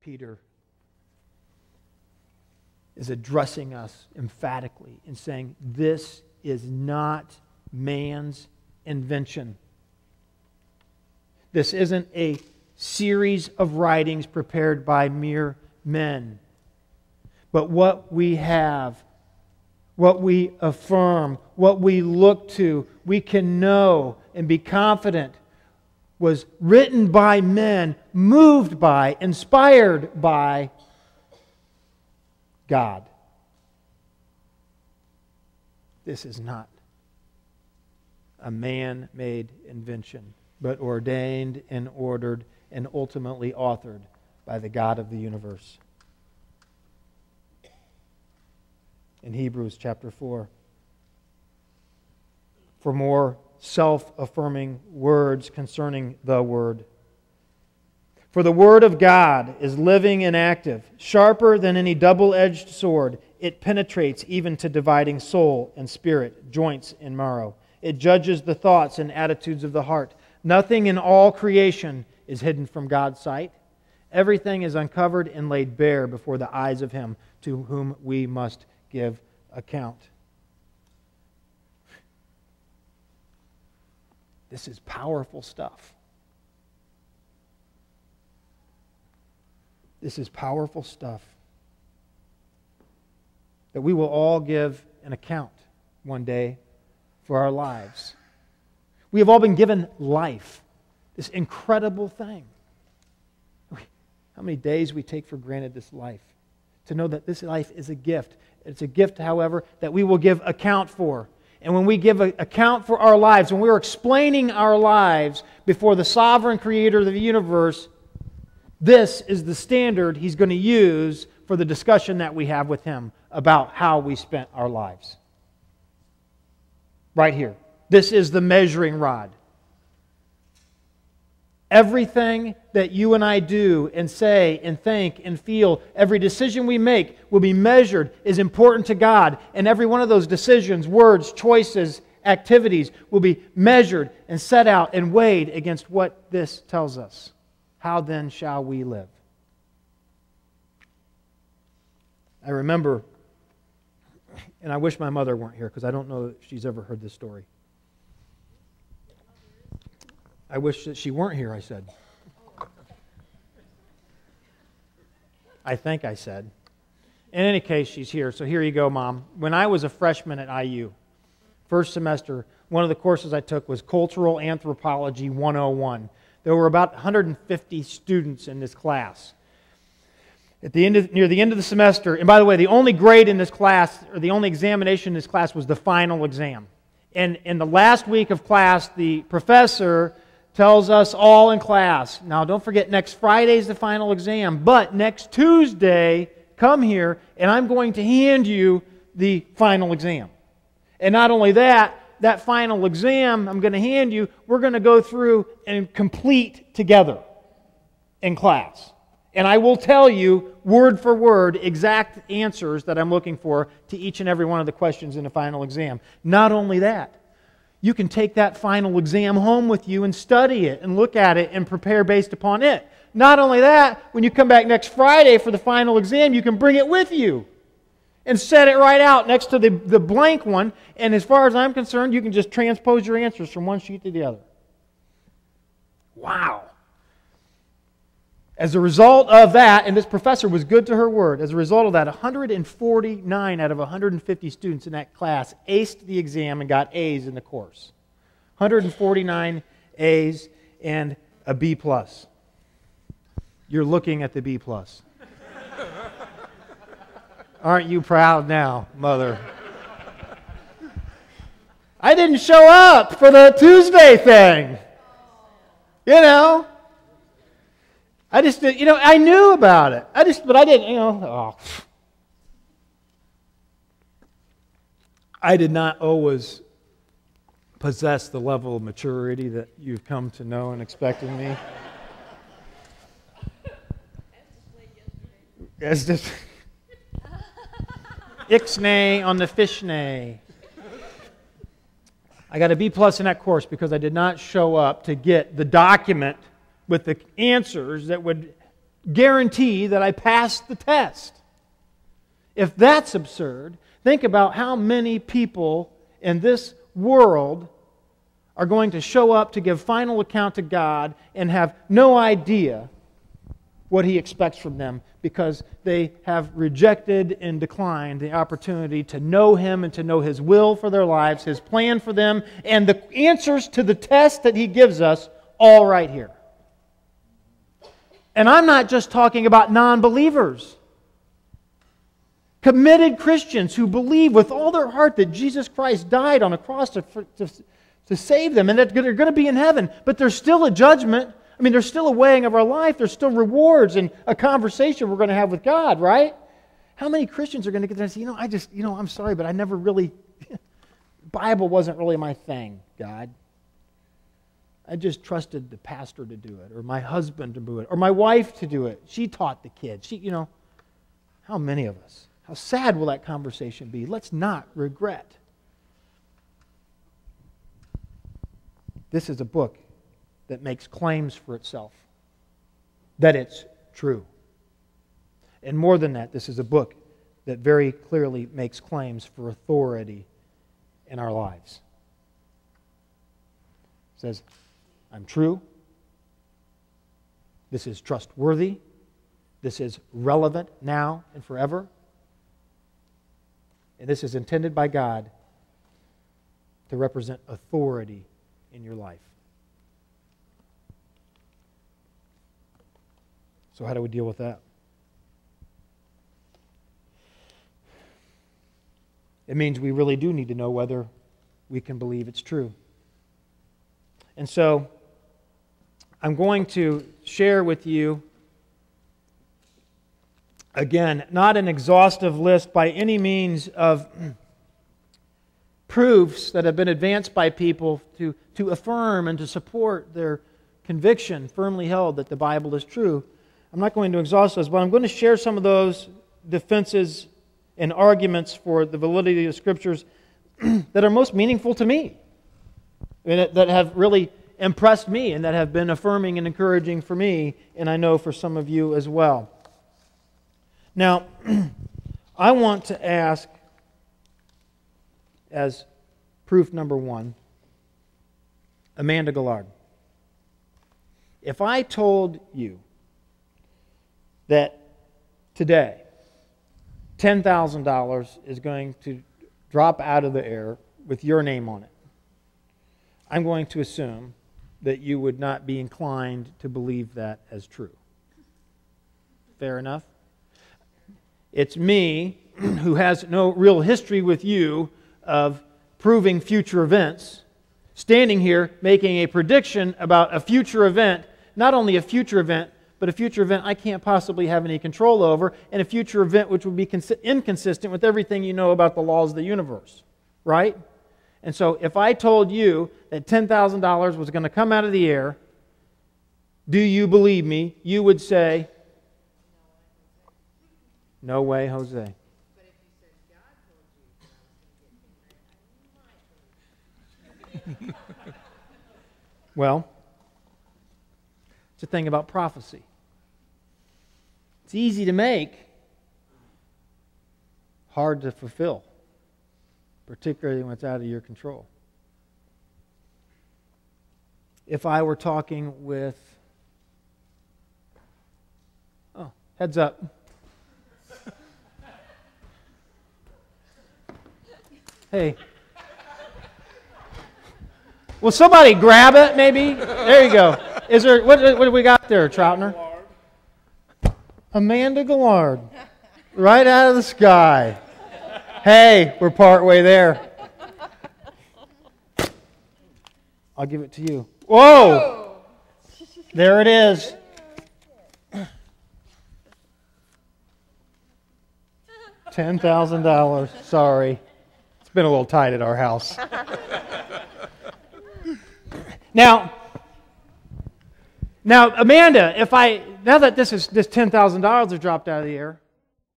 Peter is addressing us emphatically and saying, this is not man's invention. This isn't a series of writings prepared by mere men. But what we have, what we affirm, what we look to, we can know and be confident was written by men, moved by, inspired by God. This is not a man-made invention, but ordained and ordered and ultimately authored by the God of the universe. In Hebrews chapter 4. For more self-affirming words concerning the Word. For the Word of God is living and active, sharper than any double-edged sword. It penetrates even to dividing soul and spirit, joints and marrow. It judges the thoughts and attitudes of the heart. Nothing in all creation is hidden from God's sight. Everything is uncovered and laid bare before the eyes of Him to whom we must give account. This is powerful stuff. This is powerful stuff that we will all give an account one day for our lives. We have all been given life, this incredible thing. How many days we take for granted this life? To know that this life is a gift. It's a gift, however, that we will give account for. And when we give an account for our lives, when we're explaining our lives before the sovereign creator of the universe, this is the standard He's going to use for the discussion that we have with Him about how we spent our lives. Right here. This is the measuring rod. Everything that you and I do and say and think and feel, every decision we make will be measured, is important to God. And every one of those decisions, words, choices, activities will be measured and set out and weighed against what this tells us. How then shall we live? I remember, and I wish my mother weren't here because I don't know if she's ever heard this story. I wish that she weren't here, I said. I think I said. In any case, she's here. So here you go, Mom. When I was a freshman at IU, first semester, one of the courses I took was Cultural Anthropology 101. There were about 150 students in this class. Near the end of the semester, and by the way, the only grade in this class, or the only examination in this class was the final exam. And in the last week of class, the professor tells us all in class, now don't forget next Friday is the final exam, but next Tuesday, come here and I'm going to hand you the final exam. And not only that, that final exam I'm going to hand you, we're going to go through and complete together in class. And I will tell you, word for word, exact answers that I'm looking for to each and every one of the questions in the final exam. Not only that, you can take that final exam home with you and study it and look at it and prepare based upon it. Not only that, when you come back next Friday for the final exam, you can bring it with you and set it right out next to the blank one. And as far as I'm concerned, you can just transpose your answers from one sheet to the other. Wow. As a result of that, and this professor was good to her word, as a result of that, 149 out of 150 students in that class aced the exam and got A's in the course. 149 A's and a B+. You're looking at the B+. Aren't you proud now, Mother? I didn't show up for the Tuesday thing. You know? I just, I knew about it. But I didn't, I did not always possess the level of maturity that you've come to know and expect in me. It's just ixnay on the fishnay. I got a B+ in that course because I did not show up to get the document with the answers that would guarantee that I passed the test. If that's absurd, think about how many people in this world are going to show up to give final account to God and have no idea what He expects from them because they have rejected and declined the opportunity to know Him and to know His will for their lives, His plan for them, and the answers to the test that He gives us all right here. And I'm not just talking about non-believers. Committed Christians who believe with all their heart that Jesus Christ died on a cross to save them and that they're going to be in heaven. But there's still a judgment. I mean, there's still a weighing of our life. There's still rewards and a conversation we're going to have with God, right? How many Christians are going to get there and say, I'm sorry, but I never really, Bible wasn't really my thing, God. I just trusted the pastor to do it, or my husband to do it, or my wife to do it. She taught the kids. How many of us? How sad will that conversation be? Let's not regret. This is a book that makes claims for itself, that it's true. And more than that, this is a book that very clearly makes claims for authority in our lives. It says, I'm true. This is trustworthy. This is relevant now and forever. And this is intended by God to represent authority in your life. So how do we deal with that? It means we really do need to know whether we can believe it's true. And so I'm going to share with you, again, not an exhaustive list by any means of proofs that have been advanced by people to affirm and to support their conviction firmly held that the Bible is true. I'm not going to exhaust those, but I'm going to share some of those defenses and arguments for the validity of the Scriptures that are most meaningful to me, and that have really impressed me and that have been affirming and encouraging for me, and I know for some of you as well. Now, I want to ask, as proof number one, Amanda Gillard. If I told you that today $10,000 is going to drop out of the air with your name on it, I'm going to assume that you would not be inclined to believe that as true. Fair enough? It's me, who has no real history with you of proving future events, standing here making a prediction about a future event, not only a future event, but a future event I can't possibly have any control over, and a future event which would be inconsistent with everything you know about the laws of the universe. Right? And so if I told you that $10,000 was going to come out of the air, do you believe me? You would say, no way, Jose. But if you said God told you I was going to get paid, I might believe. Well, it's a thing about prophecy. It's easy to make, hard to fulfill, particularly when it's out of your control. If I were talking with, heads up. Hey. Will somebody grab it, maybe? There you go. Is there? What do we got there, Troutner? Amanda Gillard. Right out of the sky. Hey, we're partway there. I'll give it to you. Whoa! There it is. $10,000. Sorry. It's been a little tight at our house. Now, Amanda, now that this $10,000 has dropped out of the air,